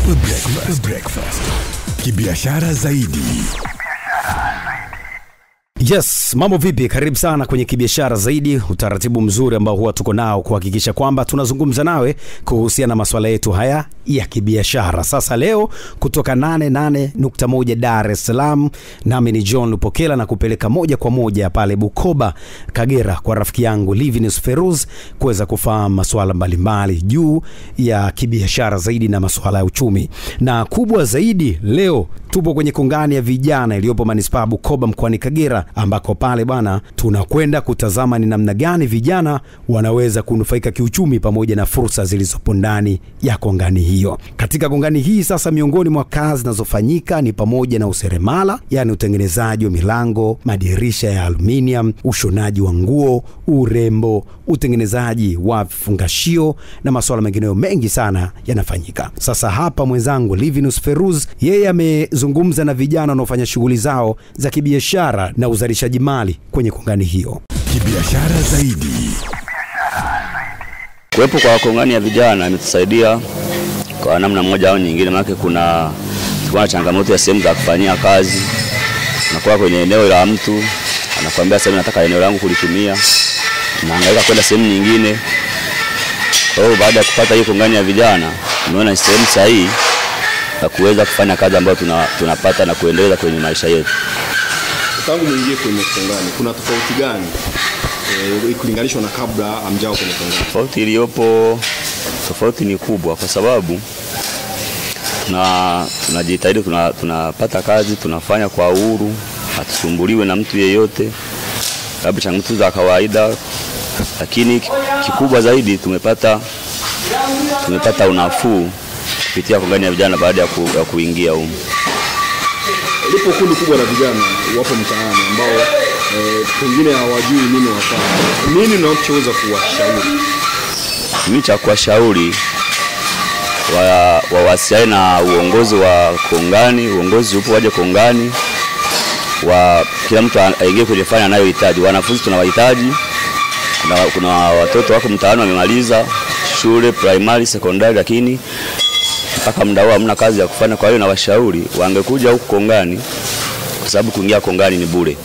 Super Breakfast. Kibiashara zaidi. Yes, mambo vipi? Karibu sana kwenye Kibiashara Zaidi, utaratibu mzuri ambao huwa tuko nao kuhakikisha kwamba tunazungumza nawe kuhusiana na masuala yetu haya ya kibiashara. Sasa leo kutoka 88.1 Dar es Salaam, nami ni John Lupokela na kupeleka moja kwa moja pale Bukoba, Kagera kwa rafiki yangu Livinus Feruz kuweza kufahamu masuala mbalimbali juu ya kibiashara zaidi na masuala ya uchumi. Na kubwa zaidi, leo tupo kwenye kongani ya vijana iliyopo manispaa Bukoba mkoani Kagera, ambako pale bana tunakwenda kutazama ni namna gani vijana wanaweza kunufaika kiuchumi pamoja na fursa zilizopo ndani ya kongani hiyo. Katika kongani hii sasa, miongoni mwa kazi zinazofanyika ni pamoja na useremala, yani utengenezaji wa milango, madirisha ya aluminium, ushonaji wa nguo, urembo, utengenezaji wa vifungashio na masuala mengineyo mengi sana yanafanyika. Sasa hapa mwenzangu Livinus Feruz, yeye amezungumza na vijana wanaofanya shughuli zao za kibiashara na uzalishaji mali kwenye kongani hiyo. Kibiashara zaidi. Kuwepo kwa kongani ya vijana imetusaidia kwa namna moja au nyingine, maana kuna changamoto ya sehemu za kufanyia kazi. Unakuwa kwenye eneo la mtu, anakuambia sasa nataka eneo langu kulitumia, naangaika kwenda sehemu nyingine. Kwa hiyo baada ya kupata hiyo kongani ya vijana, tumeona ni sehemu sahihi na kuweza kufanya kazi ambayo tunapata na kuendeleza kwenye maisha yetu. Tangu mwingie kwenye kongani, kuna tofauti gani ikilinganishwa na kabla amjao kwenye kongani? Tofauti iliyopo, tofauti ni kubwa kwa sababu tunajitahidi, tunapata kazi, tunafanya kwa uhuru, hatusumbuliwe na mtu yeyote, labda changamoto za kawaida, lakini kikubwa zaidi tumepata unafuu kupitia kongani ya vijana baada ya kuingia huko. Lipo kundi kubwa la vijana wapo mtaani ambao pengine hawajui nini wafanye. Nini unachoweza kuwashauri? Mimi cha kuwashauri wawasiliane na uongozi wa kongani. Uongozi upo, waje kongani, kila mtu aingie kwenye fanya anayohitaji. Wanafunzi tunawahitaji. Kuna watoto wako mtaani wamemaliza shule primary, secondary, lakini mpaka muda hamna kazi ya kufanya. Kwa hiyo na washauri wangekuja huko kongani, kwa sababu kuingia kongani ni bure.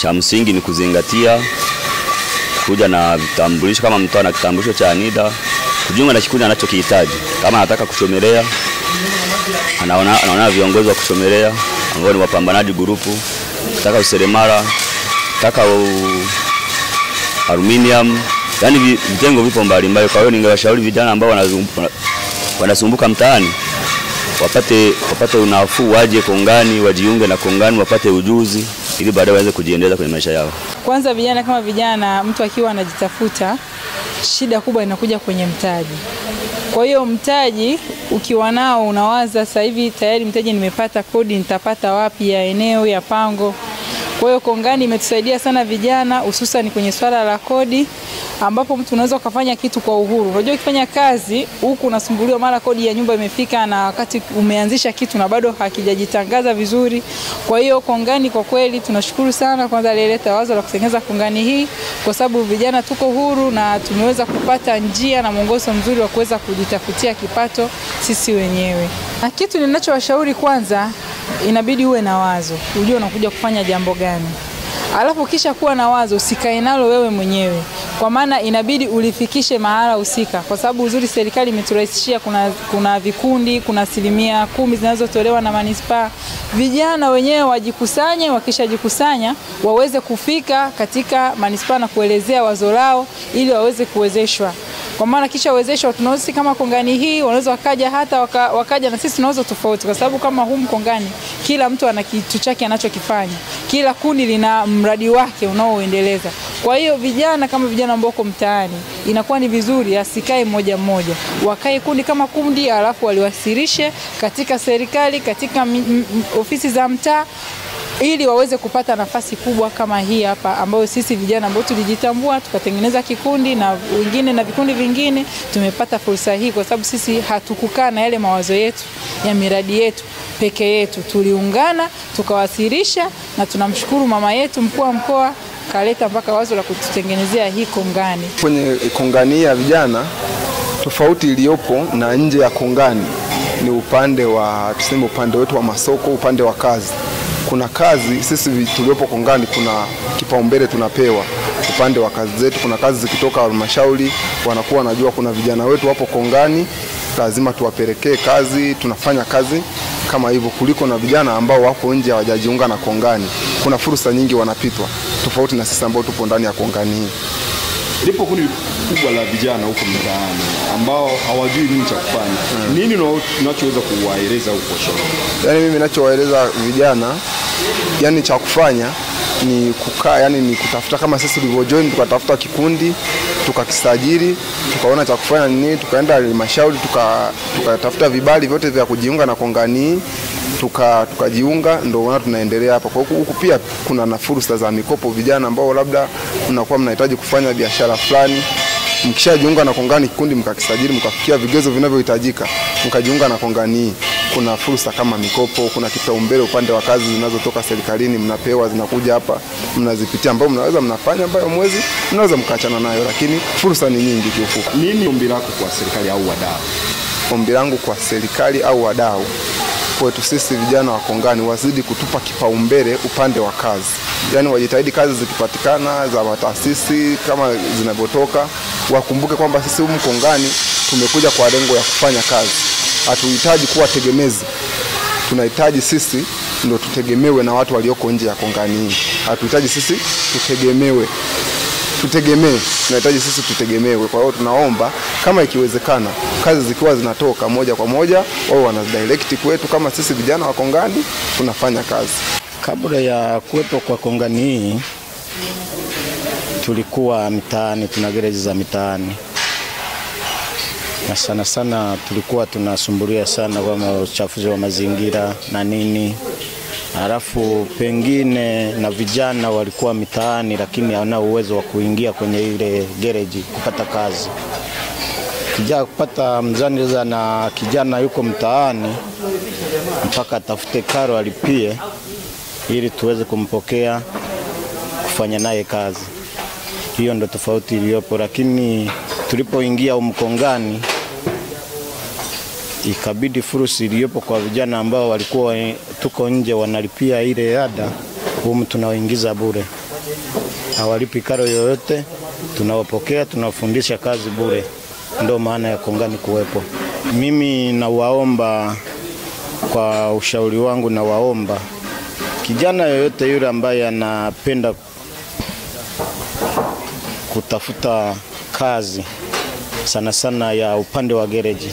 Cha msingi ni kuzingatia kuja na vitambulisho, kama mtu ana kitambulisho cha NIDA, kujiunga na kikundi anachokihitaji. Kama anataka kuchomelea, anaona viongozi wa kuchomelea ambao ni wapambanaji grupu, nataka useremala, nataka aluminium, yani vitengo vipo mbalimbali. Kwa hiyo ningewashauri vijana ambao wanasumbuka mtaani wapate unafuu, waje kongani, wajiunge na kongani, wapate ujuzi ili baadaye waweze kujiendeleza kwenye maisha yao. Kwanza vijana kama vijana, mtu akiwa anajitafuta, shida kubwa inakuja kwenye mtaji. Kwa hiyo mtaji ukiwa nao unawaza sasa hivi tayari mtaji nimepata, kodi nitapata wapi ya eneo, ya pango. Kwa hiyo kongani imetusaidia sana vijana, hususan kwenye swala la kodi, ambapo mtu unaweza kufanya kitu kwa uhuru. Unajua ukifanya kazi huku unasumbuliwa, mara kodi ya nyumba imefika na wakati umeanzisha kitu na bado hakijajitangaza vizuri. Kwa hiyo kongani kwa kweli tunashukuru sana, kwanza alileta wazo la kutengeneza kongani hii, kwa sababu vijana tuko huru na tumeweza kupata njia na mwongozo mzuri wa kuweza kujitafutia kipato sisi wenyewe. Na kitu ninachowashauri, kwanza inabidi uwe na wazo, ujue unakuja kufanya jambo gani. Alafu kisha kuwa na wazo, usikae nalo wewe mwenyewe, kwa maana inabidi ulifikishe mahala husika, kwa sababu uzuri serikali imeturahisishia, kuna vikundi, kuna 10% zinazotolewa na manispaa. Vijana wenyewe wajikusanye, wakishajikusanya waweze kufika katika manispaa na kuelezea wazo lao ili waweze kuwezeshwa. Kwa maana kisha wezeshwa, tunaweza kama kongani hii wanaweza wakaja, hata wakaja na sisi tunaweza tofauti, kwa sababu kama humu kongani kila mtu ana kitu chake anachokifanya, kila kundi lina mradi wake unaoendeleza. Kwa hiyo vijana kama vijana ambao wako mtaani, inakuwa ni vizuri asikae mmoja mmoja, wakae kundi kama kundi, alafu waliwasilishe katika serikali, katika ofisi za mtaa, ili waweze kupata nafasi kubwa kama hii hapa, ambayo sisi vijana ambao tulijitambua tukatengeneza kikundi na wengine na vikundi vingine tumepata fursa hii, kwa sababu sisi hatukukaa na yale mawazo yetu ya miradi yetu peke yetu, tuliungana tukawasilisha, na tunamshukuru mama yetu mkuu wa mkoa kaleta mpaka wazo la kututengenezea hii kongani. Kwenye kongani ya vijana Tofauti iliyopo na nje ya kongani ni upande wa tuseme upande wetu wa masoko, upande wa kazi. Kuna kazi sisi tuliopo kongani kuna kipaumbele tunapewa upande wa kazi zetu. Kuna kazi zikitoka halmashauri wanakuwa wanajua kuna vijana wetu wapo kongani, lazima tuwapelekee kazi, tunafanya kazi kama hivyo, kuliko na vijana ambao wapo nje hawajajiunga na kongani. Kuna fursa nyingi wanapitwa tofauti na sisi ambao tupo ndani ya kongani hii. Lipo kundi kubwa la vijana huko mtaani ambao hawajui nini cha kufanya. Nini unachoweza kuwaeleza huko shule? Yaani mimi ninachowaeleza vijana, yani cha kufanya ni kukaa, yani ni kutafuta kama sisi tulivyojoin, tukatafuta kikundi, tukakisajili, tukaona cha kufanya nini, tukaenda halmashauri, tukatafuta vibali vyote vya kujiunga na kongani, tukajiunga, ndio wana tunaendelea hapa. Kwa huku pia kuna na fursa za mikopo vijana ambao labda mnakuwa mnahitaji kufanya biashara fulani. Mkishajiunga na kongani kikundi, mkakisajili, mkafikia vigezo vinavyohitajika, mkajiunga na kongani, kuna fursa kama mikopo, kuna kipaumbele upande wa kazi zinazotoka serikalini mnapewa, zinakuja hapa mnazipitia, ambao mnaweza mnafanya, ambayo mwezi mnaweza mkaachana nayo, lakini fursa ni nyingi kiufupi. Nini ombi lako kwa serikali au wadau? Ombi langu kwa serikali au wadau, kwetu sisi vijana wa kongani wazidi kutupa kipaumbele upande wa kazi. Yaani wajitahidi kazi zikipatikana za taasisi kama zinavyotoka, wakumbuke kwamba sisi humu kongani tumekuja kwa lengo ya kufanya kazi. Hatuhitaji kuwa tegemezi. Tunahitaji sisi ndio tutegemewe na watu walioko nje ya kongani. Hatuhitaji sisi tutegemewe. Tunahitaji sisi tutegemewe. Kwa hiyo tunaomba kama ikiwezekana kazi zikiwa zinatoka moja kwa moja wao wana direct kwetu, kama sisi vijana wa kongani tunafanya kazi. Kabla ya kuwepo kwa kongani hii tulikuwa mitaani, tuna gereji za mitaani. Na sana sana tulikuwa tunasumbulia sana kwa uchafuzi wa mazingira na nini. Halafu pengine na vijana walikuwa mitaani lakini hawana uwezo wa kuingia kwenye ile gereji kupata kazi. Kijana kupata mzani na kijana yuko mtaani mpaka atafute karo alipie ili tuweze kumpokea kufanya naye kazi. Hiyo ndo tofauti iliyopo, lakini tulipoingia umkongani ikabidi fursa iliyopo kwa vijana ambao walikuwa tuko nje wanalipia ile ada, humu tunaoingiza bure. Hawalipi karo yoyote, tunawapokea, tunawafundisha kazi bure. Ndio maana ya kongani kuwepo. Mimi nawaomba, kwa ushauri wangu nawaomba kijana yoyote yule ambaye anapenda kutafuta kazi sana sana ya upande wa gereji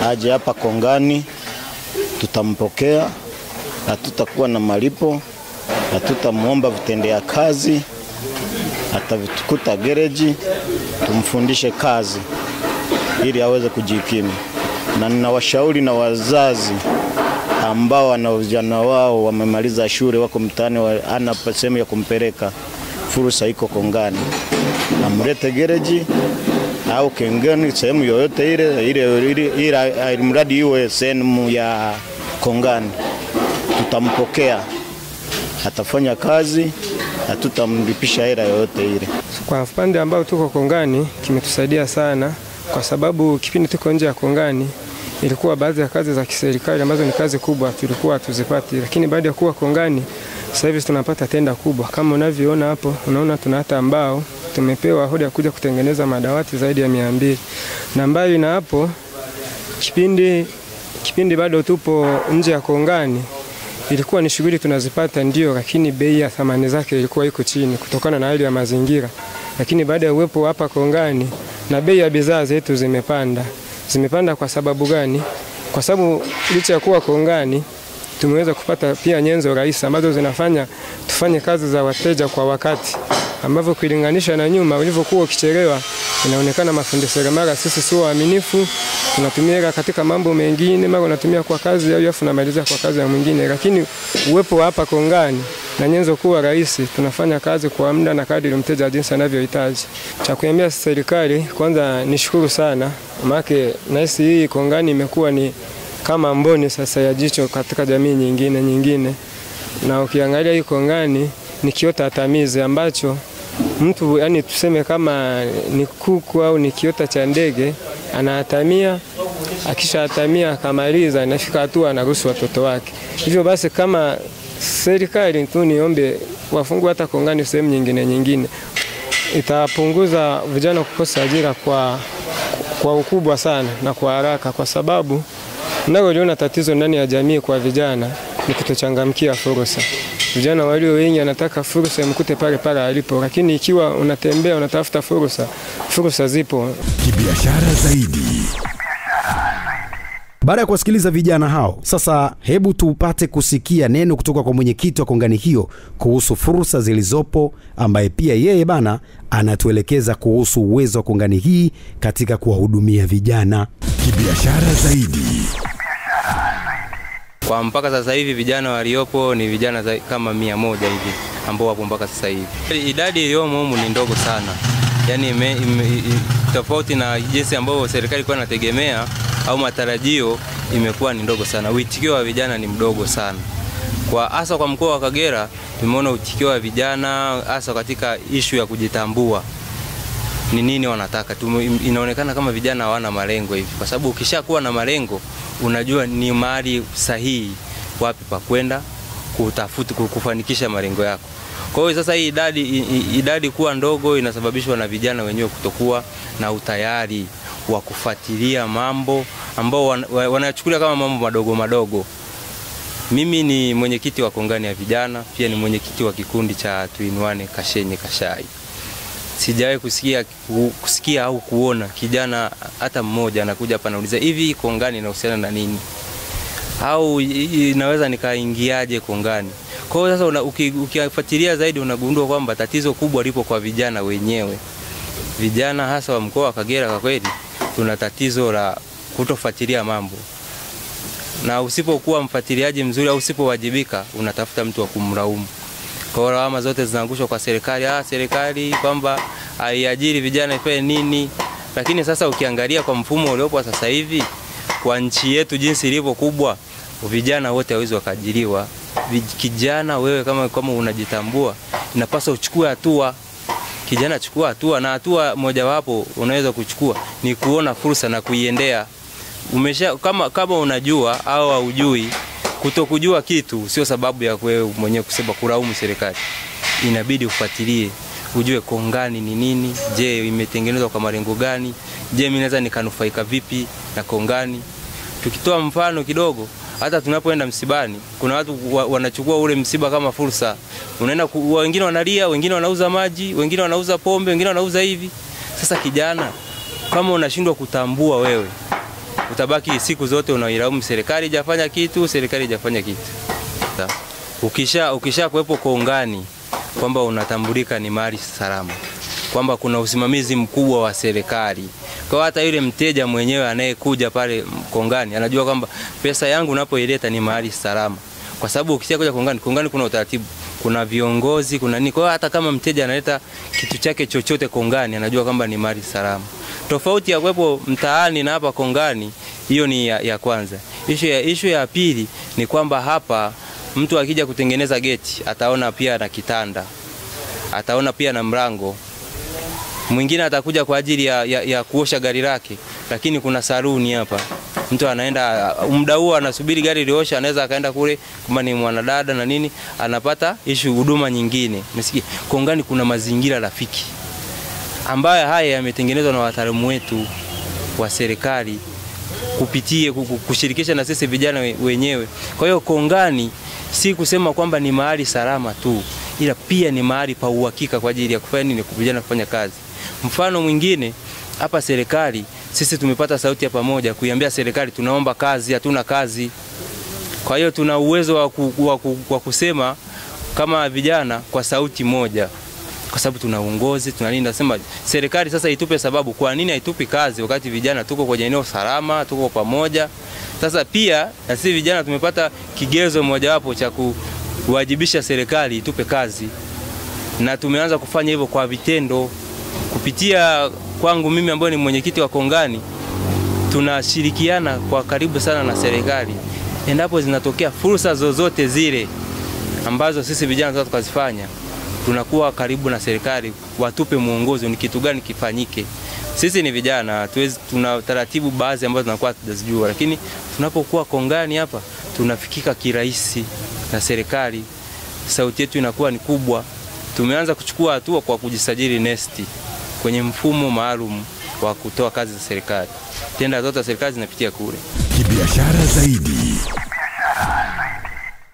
aje hapa kongani, tutampokea, na tutakuwa na malipo, na tutamuomba vitendea kazi, atavitukuta gereji, tumfundishe kazi ili aweze kujikimu. Na ninawashauri na wazazi ambao wana vijana wao wamemaliza shule wako mtaani ana sehemu ya kumpeleka, fursa iko kongani, amlete gereji au kengeni, sehemu yoyote ile mradi iwe sehemu ya kongani, tutampokea, atafanya kazi, hatutamlipisha hela yoyote ile. Kwa upande ambao tuko kongani kimetusaidia sana, kwa sababu kipindi tuko nje ya kongani ilikuwa baadhi ya kazi za kiserikali ambazo ni kazi kubwa tulikuwa tuzipati, lakini baada ya kuwa kongani sasa hivi tunapata tenda kubwa. Kama unavyoona hapo, unaona tuna hata ambao tumepewa ahadi ya kuja kutengeneza madawati zaidi ya 200. Na mbali na hapo, kipindi bado tupo nje ya kongani ilikuwa ni shughuli tunazipata ndio, lakini bei ya thamani zake ilikuwa iko chini kutokana na hali ya mazingira. Lakini baada ya uwepo hapa kongani na bei ya bidhaa zetu zimepanda. Zimepanda kwa sababu gani? Kwa sababu licha ya kuwa kongani tumeweza kupata pia nyenzo rahisi ambazo zinafanya tufanye kazi za wateja kwa wakati, ambavyo kulinganisha na nyuma ulivyokuwa ukichelewa inaonekana mafundi seremala sisi sio waaminifu, tunatumia katika mambo mengine, mara unatumia kwa kazi au afu unamaliza kwa kazi ya mwingine. Lakini uwepo hapa kongani na nyenzo kuwa rahisi, tunafanya kazi kwa muda na kadri mteja jinsi anavyohitaji. Cha kuambia serikali, kwanza nishukuru sana, maana nahisi hii kongani imekuwa ni kama mboni sasa ya jicho katika jamii nyingine. Na ukiangalia hii kongani ni kiota tamizi ambacho mtu yani tuseme kama ni kuku au ni kiota cha ndege, anahatamia, akishahatamia akamaliza, inafika hatua anaruhusu watoto wake. Hivyo basi kama serikali tu niombe wafungue hata kongani sehemu nyingine, itapunguza vijana kukosa ajira kwa ukubwa sana na kwa haraka, kwa sababu ninaoliona tatizo ndani ya jamii kwa vijana ni kutochangamkia fursa. Vijana walio wengi anataka fursa mkute pale alipo, lakini ikiwa unatembea unatafuta fursa zipo. Kibiashara zaidi. Baada ya kuwasikiliza vijana hao, sasa hebu tupate kusikia neno kutoka kwa mwenyekiti wa kongani hiyo kuhusu fursa zilizopo, ambaye pia yeye bana anatuelekeza kuhusu uwezo wa kongani hii katika kuwahudumia vijana. Kibiashara zaidi. Kwa mpaka sasa hivi vijana waliopo ni vijana kama 100 hivi ambao wapo mpaka sasa hivi. Idadi iliyomo humu ni ndogo sana. Yaani tofauti na jinsi ambao serikali ilikuwa inategemea au matarajio, imekuwa ni ndogo sana. Uitikio wa vijana ni mdogo sana. Kwa hasa kwa mkoa wa Kagera tumeona uitikio wa vijana hasa katika issue ya kujitambua. Ni nini wanataka? Inaonekana kama vijana hawana malengo hivi. Kwa sababu ukishakuwa na malengo, unajua ni mahali sahihi wapi pa kwenda kutafuta kufanikisha malengo yako. Kwa hiyo sasa hii idadi kuwa ndogo inasababishwa na vijana wenyewe kutokuwa na utayari wa kufuatilia mambo ambao wanachukulia kama mambo madogo. Mimi ni mwenyekiti wa kongani ya vijana, pia ni mwenyekiti wa kikundi cha Tuinuane Kashenye Kashai. Sijawahi kusikia au kuona kijana hata mmoja anakuja hapa anauliza hivi kongani inahusiana na nini? Au inaweza nikaingiaje kongani? Kwa hiyo sasa ukifuatilia zaidi unagundua kwamba tatizo kubwa lipo kwa vijana wenyewe. Vijana hasa wa mkoa wa Kagera kwa kweli tuna tatizo la kutofuatilia mambo. Na usipokuwa mfuatiliaji mzuri au usipowajibika unatafuta mtu wa kumlaumu. Kwa hiyo lawama zote zinaangushwa kwa serikali. Serikali kwamba haiajiri vijana ifanye nini? Lakini sasa ukiangalia kwa mfumo uliopo sasa hivi kwa nchi yetu jinsi ilivyo kubwa, vijana wote hawezi wakaajiriwa. Kijana wewe kama unajitambua, inapaswa uchukue hatua. Kijana chukua hatua, na hatua moja wapo unaweza kuchukua ni kuona fursa na kuiendea. Kama unajua au hujui, kutokujua kitu sio sababu ya wewe mwenyewe kusema kulaumu serikali. Inabidi ufuatilie, ujue kongani ni nini, je imetengenezwa kwa malengo gani, je mimi naweza nikanufaika vipi na kongani. Tukitoa mfano kidogo, hata tunapoenda msibani, kuna watu wanachukua ule msiba kama fursa. Unaenda wengine wanalia, wengine wanauza maji, wengine wanauza pombe, wengine wanauza hivi. Sasa kijana, kama unashindwa kutambua wewe, utabaki siku zote unailaumu serikali hajafanya kitu, serikali hajafanya kitu. Ukisha kuwepo kongani kwamba unatambulika ni mali salama, kwamba kuna usimamizi mkubwa wa serikali. Kwa hata yule mteja mwenyewe anayekuja pale kongani anajua kwamba pesa yangu unapoileta ni mahali salama. Kwa sababu ukishakuja kongani kuna utaratibu, kuna viongozi, kuna nini. Kwa hata kama mteja analeta kitu chake chochote kongani anajua kwamba ni mahali salama. Tofauti ya kuwepo mtaani na hapa kongani, hiyo ni ya kwanza. Issue ya pili ni kwamba hapa mtu akija kutengeneza geti ataona pia na kitanda, ataona pia na mlango. Mwingine atakuja kwa ajili ya kuosha gari lake, lakini kuna saluni hapa. Mtu anaenda muda huo anasubiri gari liosha, anaweza akaenda kule kama ni mwanadada na nini, anapata huduma nyingine. Msikie, kongani kuna mazingira rafiki ambayo haya yametengenezwa na wataalamu wetu wa serikali kupitia kushirikisha na sisi vijana wenyewe. Kwa hiyo kongani si kusema kwamba ni mahali salama tu, ila pia ni mahali pa uhakika kwa ajili ya kufanya nini, vijana kufanya kazi. Mfano mwingine, hapa serikali sisi tumepata sauti ya pamoja kuiambia serikali tunaomba kazi, hatuna kazi. Kwa hiyo tuna uwezo wa kusema kama vijana kwa sauti moja, kwa sababu tuna uongozi, tuna nini. Nasema serikali sasa itupe sababu kwa nini haitupi kazi wakati vijana tuko kwenye eneo salama, tuko pamoja. Sasa pia na sisi vijana tumepata kigezo mojawapo cha kuwajibisha serikali itupe kazi, na tumeanza kufanya hivyo kwa vitendo. Kupitia kwangu mimi ambaye ni mwenyekiti wa kongani, tunashirikiana kwa karibu sana na serikali. Endapo zinatokea fursa zozote zile ambazo sisi vijana tunataka tukazifanya, tunakuwa karibu na serikali, watupe mwongozo ni kitu gani kifanyike. Sisi ni vijana, tuna taratibu baadhi ambazo tunakuwa tunazijua, lakini tunapokuwa kongani hapa tunafikika kirahisi na serikali. Sauti yetu inakuwa ni kubwa. Tumeanza kuchukua hatua kwa kujisajili nesti kwenye mfumo maalum wa kutoa kazi za serikali. Tenda zote za serikali zinapitia kule. Kibiashara zaidi.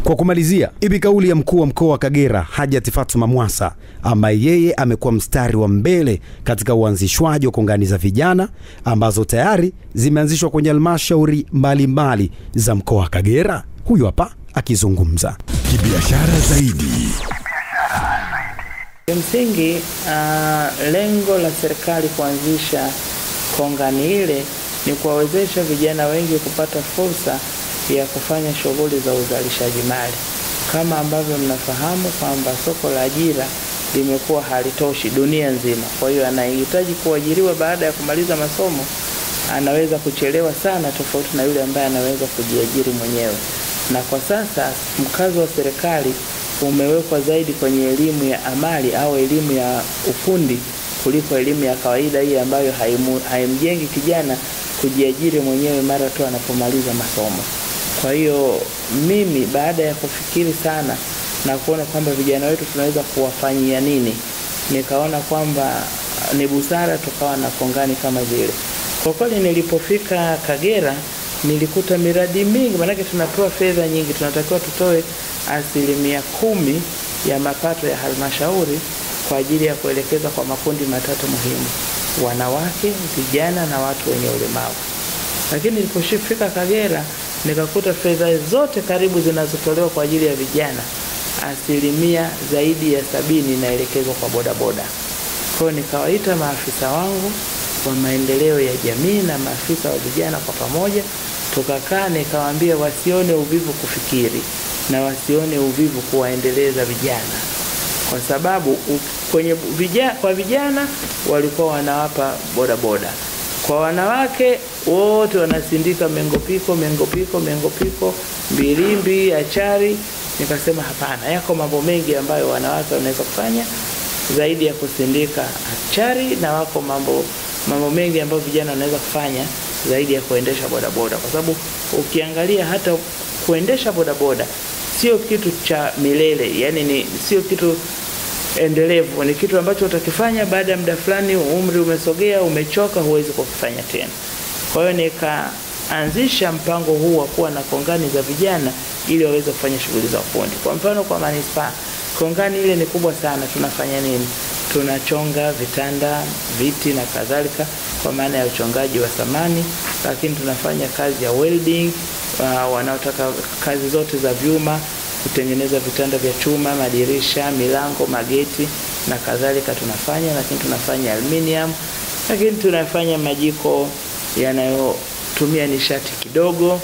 Kwa kumalizia, ipi kauli ya mkuu wa mkoa wa Kagera Hajati Fatuma Mwasa, ambaye yeye amekuwa mstari wa mbele katika uanzishwaji wa kongani za vijana ambazo tayari zimeanzishwa kwenye halmashauri mbalimbali za mkoa wa Kagera? Huyu hapa akizungumza. Kibiashara zaidi. Msingi lengo la serikali kuanzisha kongani ile ni kuwawezesha vijana wengi kupata fursa ya kufanya shughuli za uzalishaji mali. Kama ambavyo mnafahamu kwamba soko la ajira limekuwa halitoshi dunia nzima. Kwa hiyo anahitaji kuajiriwa baada ya kumaliza masomo anaweza kuchelewa sana, tofauti na yule ambaye anaweza kujiajiri mwenyewe. Na kwa sasa mkazo wa serikali umewekwa zaidi kwenye elimu ya amali au elimu ya ufundi kuliko elimu ya kawaida hii ambayo haimjengi kijana kujiajiri mwenyewe mara tu anapomaliza masomo. Kwa hiyo mimi baada ya kufikiri sana na kuona kwamba vijana wetu tunaweza kuwafanyia nini, nikaona kwamba ni busara tukawa na kongani kama zile. Kwa kweli nilipofika Kagera nilikuta miradi mingi, maana tunapewa fedha nyingi, tunatakiwa tutoe 10% ya mapato ya halmashauri kwa ajili ya kuelekeza kwa makundi matatu muhimu: wanawake, vijana na watu wenye ulemavu. Lakini nilipofika Kagera nikakuta fedha zote karibu zinazotolewa kwa ajili ya vijana 70% zaidi ya 70 inaelekezwa kwa bodaboda. Kwa hiyo nikawaita maafisa wangu wa maendeleo ya jamii na maafisa wa vijana kwa pamoja, tukakaa nikawaambia wasione uvivu kufikiri na wasione uvivu kuwaendeleza vijana, kwa sababu kwa vijana walikuwa wanawapa bodaboda, kwa wanawake wote wanasindika mengopiko, mbilimbi, achari. Nikasema hapana, yako mambo mengi ambayo wanawake wanaweza kufanya zaidi ya kusindika achari, na wako mambo mengi ambayo vijana wanaweza kufanya zaidi ya kuendesha bodaboda, kwa sababu ukiangalia hata kuendesha bodaboda sio kitu cha milele, yani sio kitu endelevu, ni kitu ambacho utakifanya baada ya muda fulani, umri umesogea, umechoka, huwezi kufanya tena. Kwa hiyo nikaanzisha mpango huu wa kuwa na kongani za vijana ili waweze kufanya shughuli za ufundi. Kwa mfano kwa manispaa, kongani ile ni kubwa sana. Tunafanya nini? Tunachonga vitanda, viti na kadhalika, kwa maana ya uchongaji wa samani, lakini tunafanya kazi ya welding, wanaotaka kazi zote za vyuma, kutengeneza vitanda vya chuma, madirisha, milango, mageti na kadhalika tunafanya, lakini tunafanya aluminium, lakini tunafanya majiko yanayotumia nishati kidogo,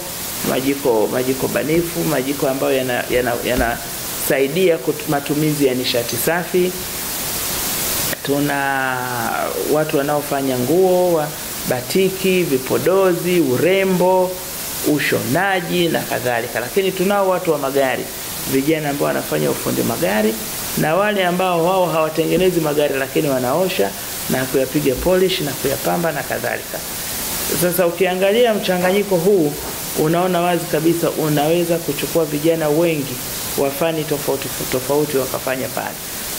majiko banifu, majiko ambayo yanasaidia matumizi ya nishati safi. Tuna watu wanaofanya nguo, batiki, vipodozi, urembo, ushonaji na kadhalika. Lakini tunao watu wa magari, vijana ambao wanafanya ufundi magari, na wale ambao wao hawatengenezi magari lakini wanaosha na kuyapiga polish na kuyapamba na kadhalika. Sasa ukiangalia mchanganyiko huu unaona wazi kabisa unaweza kuchukua vijana wengi wa fani tofauti wakafanya pale.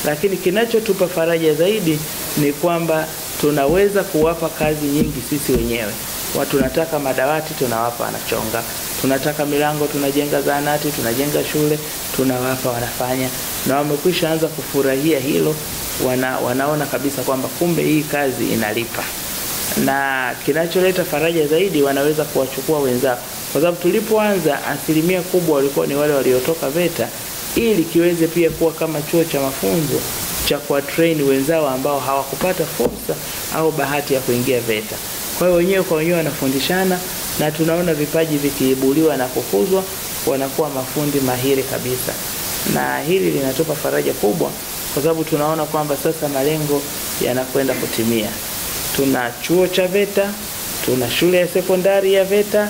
Lakini kinachotupa faraja zaidi ni kwamba tunaweza kuwapa kazi nyingi sisi wenyewe. Watu tunataka madawati, tunawapa wanachonga. Tunataka milango, tunajenga zahanati, tunajenga shule, tunawapa wanafanya. Na wamekwisha anza kufurahia hilo, wanaona kabisa kwamba kumbe hii kazi inalipa. Na kinacholeta faraja zaidi, wanaweza kuwachukua wenzao. Kwa sababu tulipoanza 1% kubwa walikuwa ni wale waliotoka VETA, ili kiweze pia kuwa kama chuo cha mafunzo cha kwa train wenzao ambao hawakupata fursa au bahati ya kuingia VETA. Kwa hiyo wenyewe kwa wenyewe wanafundishana, na tunaona vipaji vikiibuliwa na kukuzwa, wanakuwa mafundi mahiri kabisa. Na hili linatupa faraja kubwa, kwa sababu tunaona kwamba sasa malengo yanakwenda kutimia. Tuna chuo cha VETA, tuna shule ya sekondari ya VETA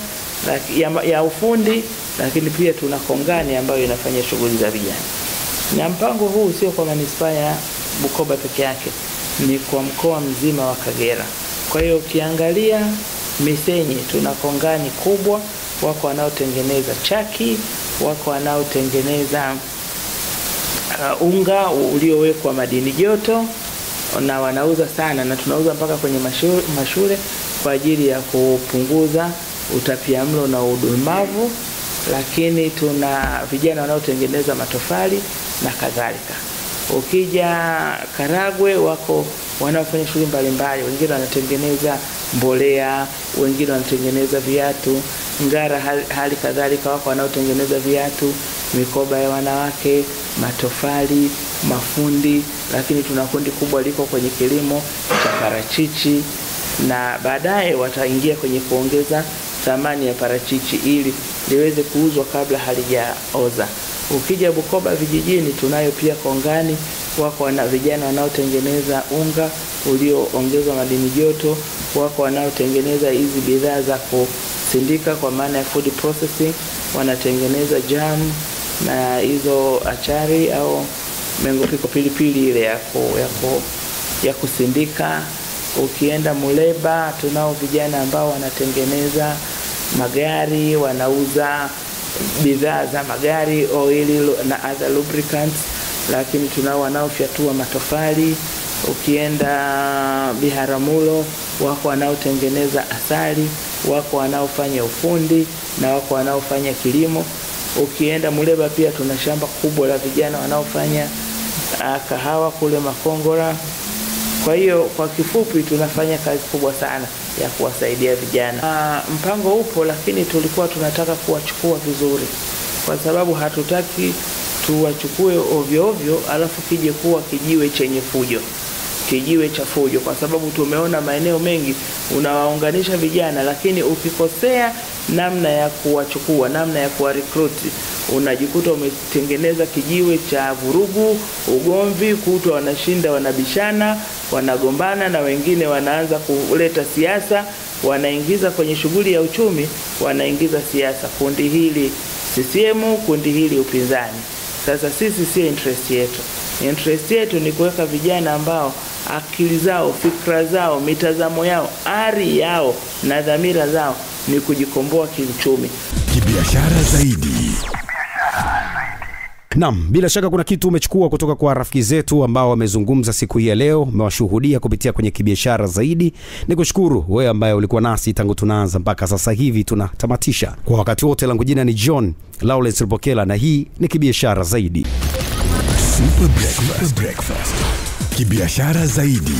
ya ufundi, lakini pia tuna kongani ambayo inafanya shughuli za vijana. Na mpango huu sio kwa manispaa ya Bukoba peke yake, ni kwa mkoa mzima wa Kagera. Kwa hiyo ukiangalia Misenyi tuna kongani kubwa, wako wanaotengeneza chaki, wako wanaotengeneza unga uliowekwa madini joto na wanauza sana, na tunauza mpaka kwenye mashule kwa ajili ya kupunguza utapiamlo na udumavu. Lakini tuna vijana wanaotengeneza matofali na kadhalika. Ukija Karagwe wako wanaofanya shughuli mbalimbali, wengine wanatengeneza mbolea, wengine wanatengeneza viatu. Ngara hali kadhalika wako wanaotengeneza viatu, mikoba ya wanawake, matofali, mafundi. Lakini tuna kundi kubwa liko kwenye kilimo cha parachichi, na baadaye wataingia kwenye kuongeza thamani ya parachichi ili liweze kuuzwa kabla halijaoza. Ukija Bukoba vijijini tunayo pia kongani, wako na vijana wanaotengeneza unga ulioongezwa madini joto, wako wanaotengeneza hizi bidhaa za kusindika kwa maana ya food processing, wanatengeneza jam na hizo achari au mengopiko pilipili ile ya kusindika. Ukienda Muleba tunao vijana ambao wanatengeneza magari, wanauza bidhaa za magari, oil na other lubricants. Lakini tunao wanaofyatua matofali. Ukienda Biharamulo wako wanaotengeneza asali, wako wanaofanya ufundi na wako wanaofanya kilimo. Ukienda Muleba pia tuna shamba kubwa la vijana wanaofanya kahawa kule Makongora. Kwa hiyo kwa kifupi tunafanya kazi kubwa sana ya kuwasaidia vijana. Mpango upo, lakini tulikuwa tunataka kuwachukua vizuri, kwa sababu hatutaki tuwachukue ovyo ovyo alafu kije kuwa kijiwe chenye fujo, kijiwe cha fujo, kwa sababu tumeona maeneo mengi unawaunganisha vijana, lakini ukikosea namna ya kuwachukua, namna ya kuwa recruit, unajikuta umetengeneza kijiwe cha vurugu, ugomvi, kutwa wanashinda, wanabishana, wanagombana, na wengine wanaanza kuleta siasa, wanaingiza kwenye shughuli ya uchumi, wanaingiza siasa. Kundi hili CCM, kundi hili upinzani. Sasa sisi sio interest yetu. Interest yetu ni kuweka vijana ambao akili zao, fikra zao, mitazamo yao, ari yao na dhamira zao ni kujikomboa kiuchumi. Kibiashara zaidi. Naam, bila shaka kuna kitu umechukua kutoka kwa rafiki zetu ambao wamezungumza siku hii ya leo, umewashuhudia kupitia kwenye kibiashara zaidi. Nikushukuru wewe ambaye ulikuwa nasi tangu tunaanza mpaka sasa hivi tunatamatisha. Kwa wakati wote, langu jina ni John Lawrence Rupokela na hii ni kibiashara zaidi. Super Breakfast. Kibiashara zaidi.